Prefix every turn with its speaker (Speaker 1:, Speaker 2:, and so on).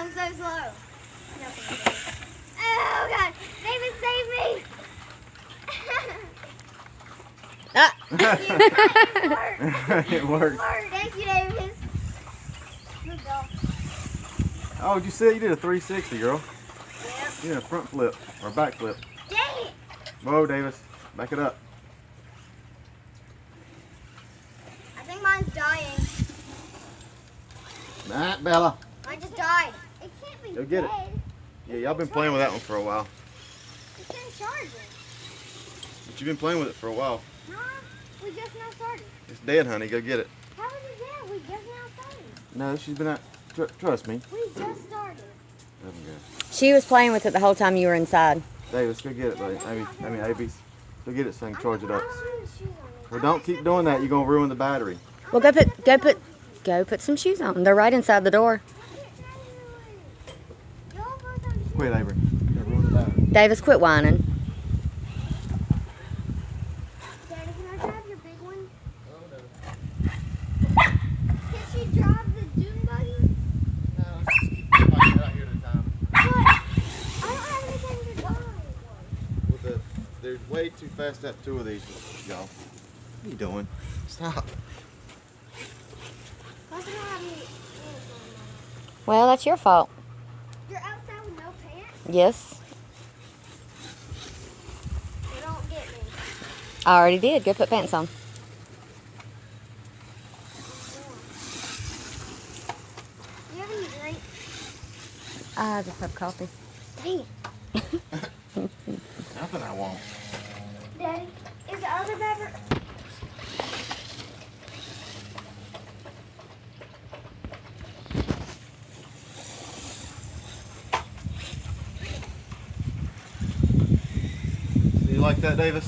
Speaker 1: I'm so slow. Oh God, David, save me!
Speaker 2: Ah.
Speaker 1: It worked.
Speaker 3: It worked.
Speaker 1: Thank you, David. Let's go.
Speaker 3: Oh, did you see it? You did a 360, girl.
Speaker 1: Yep.
Speaker 3: You did a front flip or back flip.
Speaker 1: Dang it!
Speaker 3: Whoa, Davis. Back it up.
Speaker 1: I think mine's dying.
Speaker 3: Nah, Bella.
Speaker 1: Mine just died. It can't be
Speaker 3: Go get it.
Speaker 1: dead.
Speaker 3: Yeah, y'all been playing with that one for a while.
Speaker 1: It can't charge it.
Speaker 3: But you've been playing with it for a while.
Speaker 1: Huh? We just now started.
Speaker 3: It's dead, honey. Go get it.
Speaker 1: How is it dead? We just now started.
Speaker 3: No, she's been out. Trust me.
Speaker 1: We just started.
Speaker 3: Doesn't go.
Speaker 2: She was playing with it the whole time you were inside.
Speaker 3: Davis, go get it, buddy. I mean, Abrey's. Go get it so I can charge it up.
Speaker 1: I don't have shoes on me.
Speaker 3: Well, don't keep doing that. You're gonna ruin the battery.
Speaker 2: Well, go put some shoes on. They're right inside the door.
Speaker 3: Quit, Abrey. You're gonna ruin the battery.
Speaker 2: Davis, quit whining.
Speaker 1: Daddy, can I drive your big one? Can she drive the dune buggy?
Speaker 3: No, let's just keep it like right here at a time.
Speaker 1: But I don't have anything to drive.
Speaker 3: With they're way too fast to have two of these, y'all. What are you doing? Stop.
Speaker 1: Plus, I don't have any pants on.
Speaker 2: Well, that's your fault.
Speaker 1: You're outside with no pants?
Speaker 2: Yes,
Speaker 1: So don't get me.
Speaker 2: I already did. Go put pants on.
Speaker 1: Do you have any drink?
Speaker 2: I just have coffee.
Speaker 1: Dang it.
Speaker 3: Nothing I want.
Speaker 1: Daddy, is the other beverage?
Speaker 3: Do you like that, Davis?